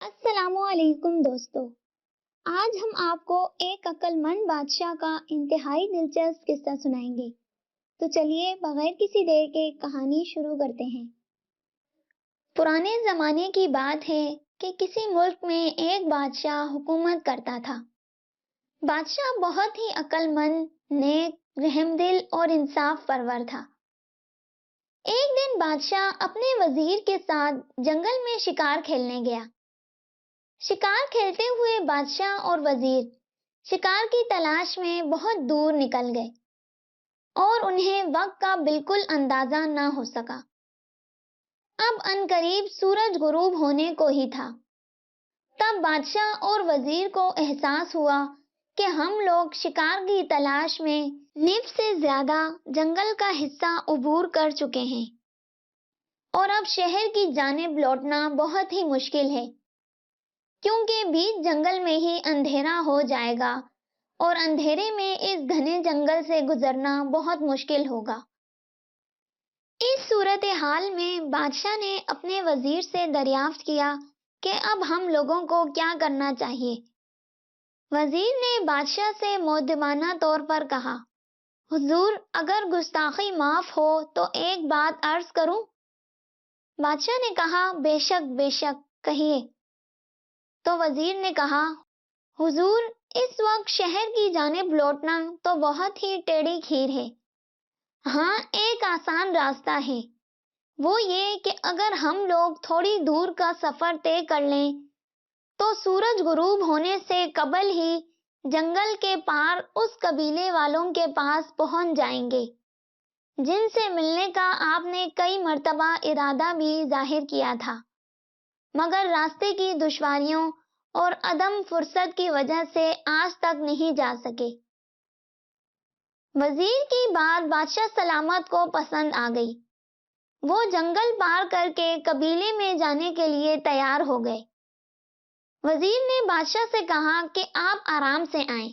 السلام علیکم دوستو، آج ہم آپ کو ایک عقل مند بادشاہ کا انتہائی دلچسپ قصہ سنائیں گے۔ تو چلیے بغیر کسی دیر کے کہانی شروع کرتے ہیں۔ پرانے زمانے کی بات ہے کہ کسی ملک میں ایک بادشاہ حکومت کرتا تھا۔ بادشاہ بہت ہی عقل مند، نیک، رحم دل اور انصاف پرور تھا۔ ایک دن بادشاہ اپنے وزیر کے ساتھ جنگل میں شکار کھیلنے گیا۔ شکار کھیلتے ہوئے بادشاہ اور وزیر شکار کی تلاش میں بہت دور نکل گئے اور انہیں وقت کا بالکل اندازہ نہ ہو سکا۔ اب عنقریب سورج غروب ہونے کو ہی تھا۔ تب بادشاہ اور وزیر کو احساس ہوا کہ ہم لوگ شکار کی تلاش میں نصف سے زیادہ جنگل کا حصہ عبور کر چکے ہیں اور اب شہر کی جانب لوٹنا بہت ہی مشکل ہے، کیونکہ بیچ جنگل میں ہی اندھیرا ہو جائے گا اور اندھیرے میں اس گھنے جنگل سے گزرنا بہت مشکل ہوگا۔ اس صورتحال میں بادشاہ نے اپنے وزیر سے دریافت کیا کہ اب ہم لوگوں کو کیا کرنا چاہیے۔ وزیر نے بادشاہ سے مؤدبانہ طور پر کہا، حضور، اگر گستاخی معاف ہو تو ایک بات عرض کروں؟ بادشاہ نے کہا، بے شک کہیے۔ تو وزیر نے کہا، حضور، اس وقت شہر کی جانب لوٹنا تو بہت ہی ٹیڑھی کھیر ہے۔ ہاں، ایک آسان راستہ ہے، وہ یہ کہ اگر ہم لوگ تھوڑی دور کا سفر طے کر لیں تو سورج غروب ہونے سے قبل ہی جنگل کے پار اس قبیلے والوں کے پاس پہنچ جائیں گے جن سے ملنے کا آپ نے کئی مرتبہ ارادہ بھی ظاہر کیا تھا، مگر راستے کی دشواریوں اور عدم فرصت کی وجہ سے آج تک نہیں جا سکے۔ وزیر کی بات بادشاہ سلامت کو پسند آ گئی۔ وہ جنگل پار کر کے قبیلے میں جانے کے لیے تیار ہو گئے۔ وزیر نے بادشاہ سے کہا کہ آپ آرام سے آئیں،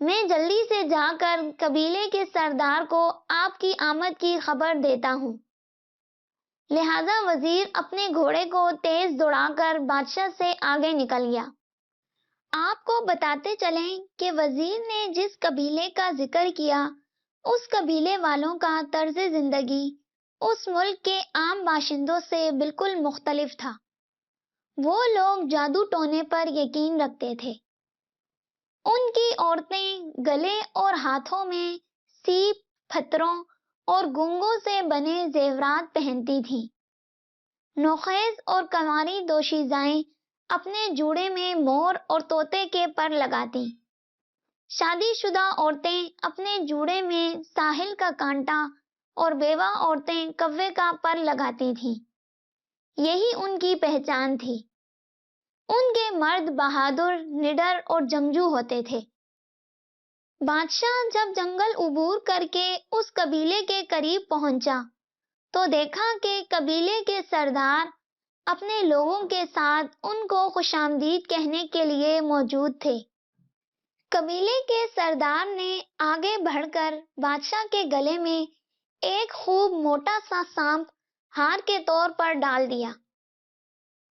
میں جلدی سے جا کر قبیلے کے سردار کو آپ کی آمد کی خبر دیتا ہوں۔ لہذا وزیر اپنے گھوڑے کو تیز دوڑا کر بادشاہ سے آگے نکل گیا۔ آپ کو بتاتے چلیں کہ وزیر نے جس قبیلے کا ذکر کیا، اس قبیلے والوں کا طرز زندگی اس ملک کے عام باشندوں سے بالکل مختلف تھا۔ وہ لوگ جادو ٹونے پر یقین رکھتے تھے۔ ان کی عورتیں گلے اور ہاتھوں میں سیپ، پتھروں اور گونگوں سے بنے زیورات پہنتی تھیں۔ نوخیز اور کنواری دوشیزائیں اپنے جوڑے میں مور اور طوطے کے پر لگاتیں۔ شادی شدہ عورتیں اپنے جوڑے میں ساحل کا کانٹا اور بیوہ عورتیں کوے کا پر لگاتی تھیں۔ یہی ان کی پہچان تھی۔ ان کے مرد بہادر، نڈر اور جنگجو ہوتے تھے۔ بادشاہ جب جنگل عبور کر کے اس قبیلے کے قریب پہنچا تو دیکھا کہ قبیلے کے سردار اپنے لوگوں کے ساتھ ان کو خوش آمدید کہنے کے لیے موجود تھے۔ قبیلے کے سردار نے آگے بڑھ کر بادشاہ کے گلے میں ایک خوب موٹا سا سانپ ہار کے طور پر ڈال دیا۔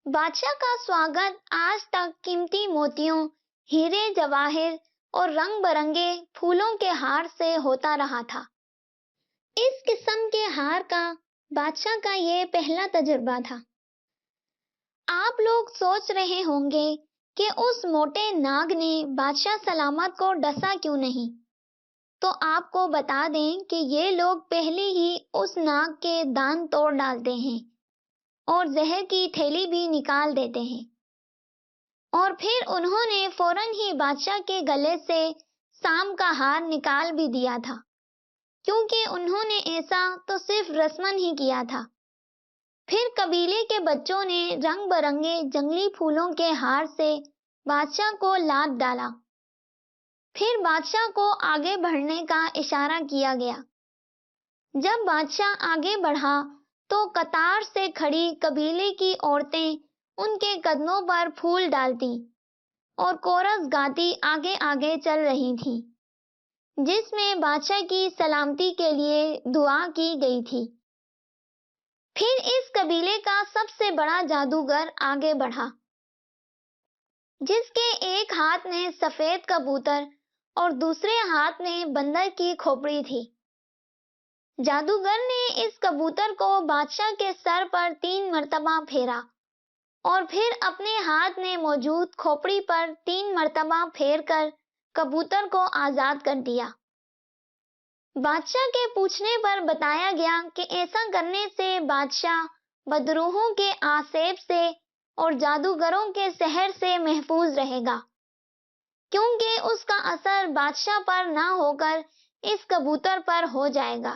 بادشاہ کا سواگت آج تک قیمتی موتیوں، ہیرے جواہر اور رنگ برنگے پھولوں کے ہار سے ہوتا رہا تھا۔ اس قسم کے ہار کا بادشاہ کا یہ پہلا تجربہ تھا۔ آپ لوگ سوچ رہے ہوں گے کہ اس موٹے ناگ نے بادشاہ سلامت کو ڈسا کیوں نہیں؟ تو آپ کو بتا دیں کہ یہ لوگ پہلے ہی اس ناگ کے دان توڑ ڈالتے ہیں اور زہر کی تھیلی بھی نکال دیتے ہیں، اور پھر انہوں نے فوراً ہی بادشاہ کے گلے سے سانپ کا ہار نکال بھی دیا تھا، کیونکہ انہوں نے ایسا تو صرف رسماً ہی کیا تھا۔ پھر قبیلے کے بچوں نے رنگ برنگے جنگلی پھولوں کے ہار سے بادشاہ کو لاد ڈالا۔ پھر بادشاہ کو آگے بڑھنے کا اشارہ کیا گیا۔ جب بادشاہ آگے بڑھا تو قطار سے کھڑی قبیلے کی عورتیں ان کے قدموں پر پھول ڈالتی اور کورس گاتی آگے آگے چل رہی تھیں، جس میں بادشاہ کی سلامتی کے لیے دعا کی گئی تھی۔ پھر اس قبیلے کا سب سے بڑا جادوگر آگے بڑھا جس کے ایک ہاتھ میں سفید کبوتر اور دوسرے ہاتھ میں بندر کی کھوپڑی تھی۔ جادوگر نے اس کبوتر کو بادشاہ کے سر پر 3 مرتبہ پھیرا اور پھر اپنے ہاتھ میں موجود کھوپڑی پر 3 مرتبہ پھیر کر کبوتر کو آزاد کر دیا۔ بادشاہ کے پوچھنے پر بتایا گیا کہ ایسا کرنے سے بادشاہ بدروحوں کے آسیب سے اور جادوگروں کے سحر سے محفوظ رہے گا، کیونکہ اس کا اثر بادشاہ پر نہ ہو کر اس کبوتر پر ہو جائے گا۔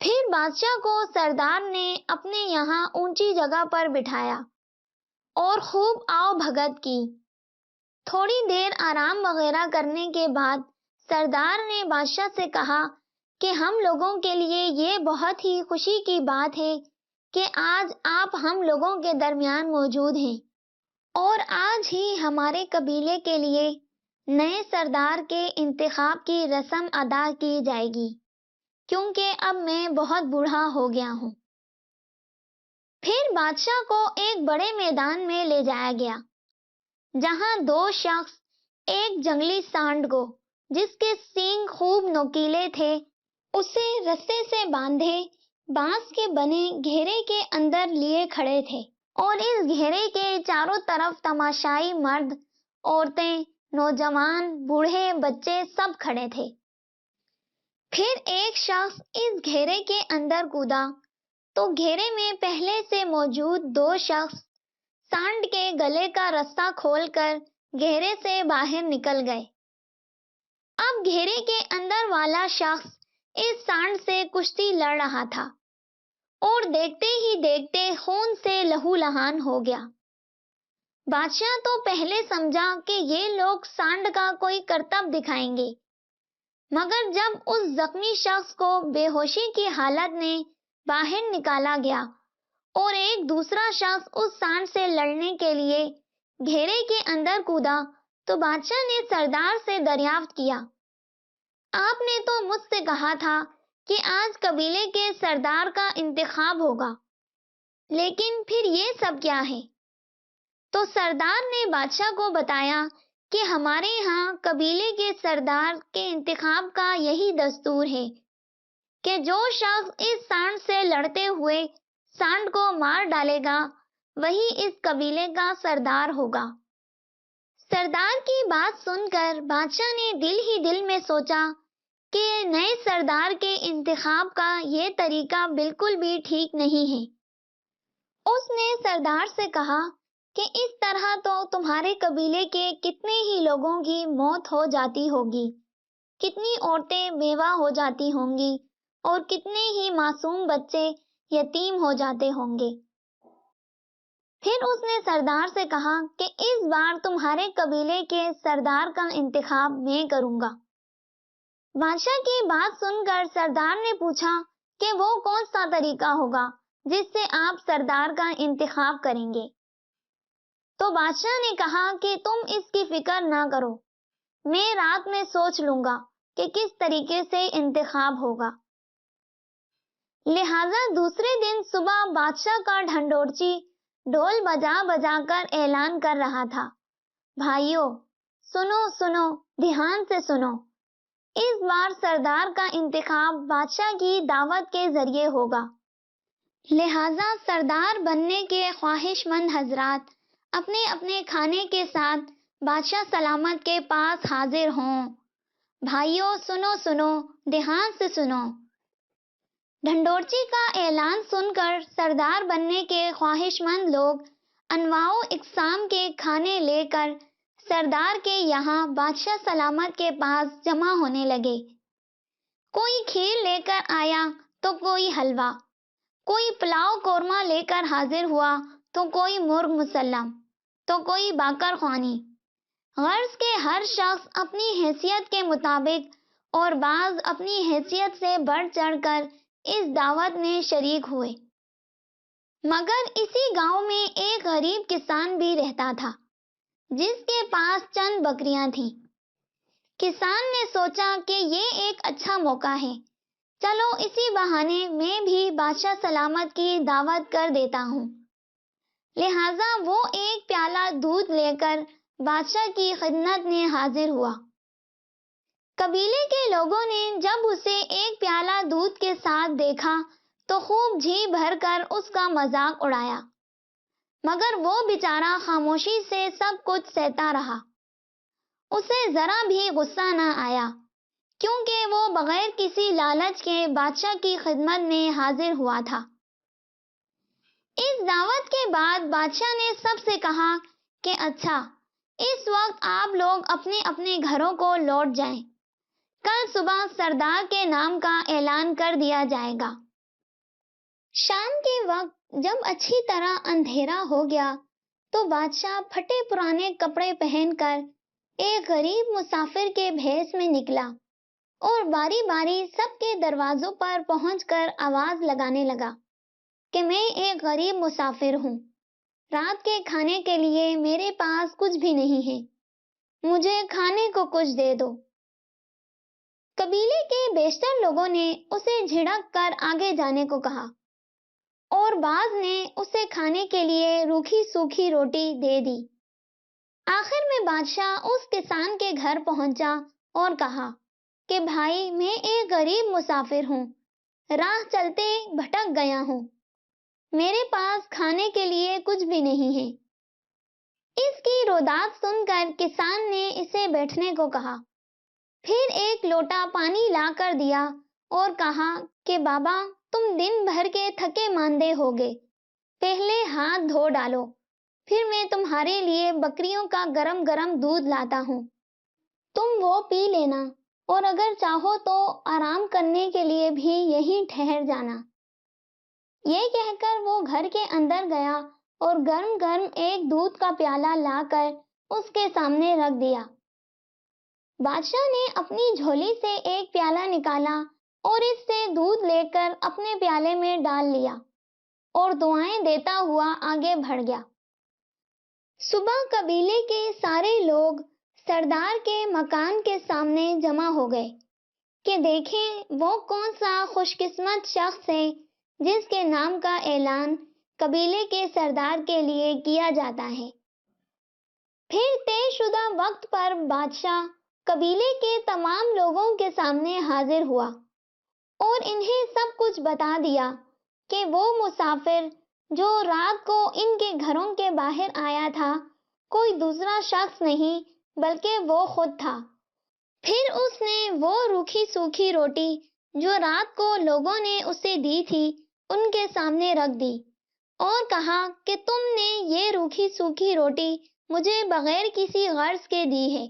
پھر بادشاہ کو سردار نے اپنے یہاں اونچی جگہ پر بٹھایا اور خوب آؤ بھگت کی۔ تھوڑی دیر آرام وغیرہ کرنے کے بعد سردار نے بادشاہ سے کہا کہ ہم لوگوں کے لیے یہ بہت ہی خوشی کی بات ہے کہ آج آپ ہم لوگوں کے درمیان موجود ہیں، اور آج ہی ہمارے قبیلے کے لیے نئے سردار کے انتخاب کی رسم ادا کی جائے گی، کیونکہ اب میں بہت بوڑھا ہو گیا ہوں۔ پھر بادشاہ کو ایک بڑے میدان میں لے جایا گیا، جہاں 2 شخص ایک جنگلی سانڈ کو، جس کے سینگ خوب نوکیلے تھے، اسے رسے سے باندھے بانس کے بنے گھیرے کے اندر لیے کھڑے تھے، اور اس گھیرے کے چاروں طرف تماشائی مرد، عورتیں، نوجوان، بوڑھے، بچے سب کھڑے تھے۔ پھر ایک شخص اس گھیرے کے اندر کودا تو گھیرے میں پہلے سے موجود 2 شخص سانڈ کے گلے کا رسہ کھول کر گھیرے سے باہر نکل گئے۔ اب گھیرے کے اندر والا شخص اس سانڈ سے کشتی لڑ رہا تھا، اور دیکھتے ہی دیکھتے خون سے لہو لہان ہو گیا۔ بادشاہ تو پہلے سمجھا کہ یہ لوگ سانڈ کا کوئی کرتب دکھائیں گے، مگر جب اس زخمی شخص کو بے ہوشی کی حالت میں باہر نکالا گیا اور ایک دوسرا شخص اس سانڈ سے لڑنے کے لیے گھیرے کے اندر کودا، تو بادشاہ نے سردار سے دریافت کیا، آپ نے تو مجھ سے کہا تھا کہ آج قبیلے کے سردار کا انتخاب ہوگا، لیکن پھر یہ سب کیا ہے؟ تو سردار نے بادشاہ کو بتایا کہ ہمارے ہاں قبیلے کے سردار کے انتخاب کا یہی دستور ہے کہ جو شخص اس سانڈ سے لڑتے ہوئے سانڈ کو مار ڈالے گا، وہی اس قبیلے کا سردار ہوگا۔ سردار کی بات سن کر بادشاہ نے دل ہی دل میں سوچا کہ نئے سردار کے انتخاب کا یہ طریقہ بالکل بھی ٹھیک نہیں ہے۔ اس نے سردار سے کہا کہ اس طرح تو تمہارے قبیلے کے کتنے ہی لوگوں کی موت ہو جاتی ہوگی، کتنی عورتیں بیوہ ہو جاتی ہوں گی، اور کتنے ہی معصوم بچے یتیم ہو جاتے ہوں گے۔ پھر اس نے سردار سے کہا کہ اس بار تمہارے قبیلے کے سردار کا انتخاب میں کروں گا۔ بادشاہ کی بات سن کر سردار نے پوچھا کہ وہ کون سا طریقہ ہوگا جس سے آپ سردار کا انتخاب کریں گے؟ تو بادشاہ نے کہا کہ تم اس کی فکر نہ کرو، میں رات میں سوچ لوں گا کہ کس طریقے سے انتخاب ہوگا۔ لہٰذا دوسرے دن صبح بادشاہ کا ڈھنڈورچی ڈھول بجا بجا کر اعلان کر رہا تھا، بھائیو سنو سنو، دھیان سے سنو، اس بار سردار کا انتخاب بادشاہ کی دعوت کے ذریعے ہوگا، لہٰذا سردار بننے کے خواہش مند حضرات اپنے اپنے کھانے کے ساتھ بادشاہ سلامت کے پاس حاضر ہوں۔ بھائیو سنو سنو، دھیان سے سنو۔ ڈھنڈورچی کا اعلان سن کر سردار بننے کے خواہش مند لوگ انواع و اقسام کے کھانے لے کر سردار کے یہاں بادشاہ سلامت کے پاس جمع ہونے لگے۔ کوئی کھیر لے کر آیا تو کوئی حلوہ، کوئی پلاؤ قورمہ لے کر حاضر ہوا تو کوئی مرغ مسلم، تو کوئی باقر خوانی۔ غرض کے ہر شخص اپنی حیثیت کے مطابق اور بعض اپنی حیثیت سے بڑھ چڑھ کر اس دعوت میں شریک ہوئے۔ مگر اسی گاؤں میں ایک غریب کسان بھی رہتا تھا، جس کے پاس چند بکریاں تھیں۔ کسان نے سوچا کہ یہ ایک اچھا موقع ہے، چلو اسی بہانے میں بھی بادشاہ سلامت کی دعوت کر دیتا ہوں۔ لہٰذا وہ ایک پیالہ دودھ لے کر بادشاہ کی خدمت میں حاضر ہوا۔ قبیلے کے لوگوں نے جب اسے ایک پیالہ دودھ کے ساتھ دیکھا تو خوب جی بھر کر اس کا مذاق اڑایا، مگر وہ بیچارہ خاموشی سے سب کچھ سہتا رہا۔ اسے ذرا بھی غصہ نہ آیا، کیونکہ وہ بغیر کسی لالچ کے بادشاہ کی خدمت میں حاضر ہوا تھا۔ اس دعوت کے بعد بادشاہ نے سب سے کہا کہ اچھا، اس وقت آپ لوگ اپنے اپنے گھروں کو لوٹ جائیں، کل صبح سردار کے نام کا اعلان کر دیا جائے گا۔ شام کے وقت جب اچھی طرح اندھیرا ہو گیا تو بادشاہ پھٹے پرانے کپڑے پہن کر ایک غریب مسافر کے بھیس میں نکلا اور باری باری سب کے دروازوں پر پہنچ کر آواز لگانے لگا کہ میں ایک غریب مسافر ہوں، رات کے کھانے کے لیے میرے پاس کچھ بھی نہیں ہے، مجھے کھانے کو کچھ دے دو۔ قبیلے کے بیشتر لوگوں نے اسے جھڑک کر آگے جانے کو کہا اور بعض نے اسے کھانے کے لیے روکھی سوکھی روٹی دے دی۔ آخر میں بادشاہ اس کسان کے گھر پہنچا اور کہا کہ بھائی، میں ایک غریب مسافر ہوں، راہ چلتے بھٹک گیا ہوں، میرے پاس کھانے کے لیے کچھ بھی نہیں ہے۔ اس کی روداد سن کر کسان نے اسے بیٹھنے کو کہا، پھر ایک لوٹا پانی لا کر دیا اور کہا کہ بابا، تم دن بھر کے تھکے ماندے ہوگے، پہلے ہاتھ دھو ڈالو، پھر میں تمہارے لیے بکریوں کا گرم گرم دودھ لاتا ہوں، تم وہ پی لینا، اور اگر چاہو تو آرام کرنے کے لیے بھی یہیں ٹھہر جانا۔ یہ کہہ کر وہ گھر کے اندر گیا اور گرم گرم ایک دودھ کا پیالہ لا کر اس کے سامنے رکھ دیا۔ بادشاہ نے اپنی جھولی سے ایک پیالہ نکالا اور اس سے دودھ لے کر اپنے پیالے میں ڈال لیا اور دعائیں دیتا ہوا آگے بڑھ گیا۔ صبح قبیلے کے سارے لوگ سردار کے مکان کے سامنے جمع ہو گئے کہ دیکھیں وہ کون سا خوش قسمت شخص ہے جس کے نام کا اعلان قبیلے کے سردار کے لیے کیا جاتا ہے۔ پھر طے شدہ وقت پر بادشاہ قبیلے کے تمام لوگوں کے سامنے حاضر ہوا اور انہیں سب کچھ بتا دیا کہ وہ مسافر جو رات کو ان کے گھروں کے باہر آیا تھا کوئی دوسرا شخص نہیں بلکہ وہ خود تھا۔ پھر اس نے وہ روکھی سوکھی روٹی جو رات کو لوگوں نے اسے دی تھی ان کے سامنے رکھ دی اور کہا کہ تم نے یہ روکھی سوکھی روٹی مجھے بغیر کسی غرض کے دی ہے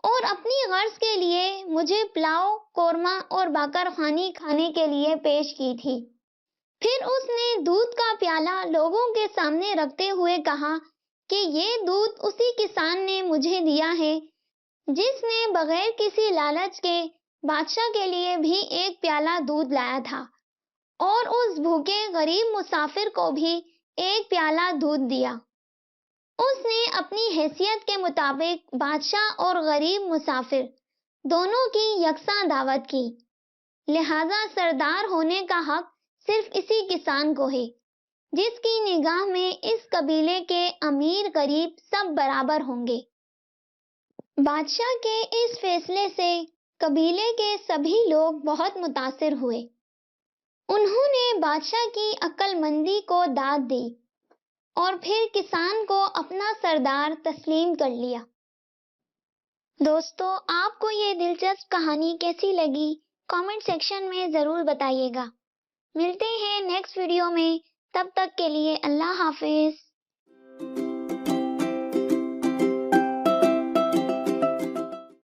اور اپنی غرض کے لیے مجھے پلاؤ، قورمہ اور باقر خوانی کھانے کے لیے پیش کی تھی۔ پھر اس نے دودھ کا پیالہ لوگوں کے سامنے رکھتے ہوئے کہا کہ یہ دودھ اسی کسان نے مجھے دیا ہے جس نے بغیر کسی لالچ کے بادشاہ کے لیے بھی ایک پیالہ دودھ لایا تھا اور اس بھوکے غریب مسافر کو بھی ایک پیالہ دودھ دیا۔ اس نے اپنی حیثیت کے مطابق بادشاہ اور غریب مسافر دونوں کی یکساں دعوت کی، لہذا سردار ہونے کا حق صرف اسی کسان کو ہے جس کی نگاہ میں اس قبیلے کے امیر غریب سب برابر ہوں گے۔ بادشاہ کے اس فیصلے سے قبیلے کے سبھی لوگ بہت متاثر ہوئے۔ انہوں نے بادشاہ کی عقل مندی کو داد دی اور پھر کسان کو اپنا سردار تسلیم کر لیا۔ دوستو، آپ کو یہ دلچسپ کہانی کیسی لگی؟ کامنٹ سیکشن میں ضرور بتائیے گا۔ ملتے ہیں نیکسٹ ویڈیو میں، تب تک کے لیے اللہ حافظ۔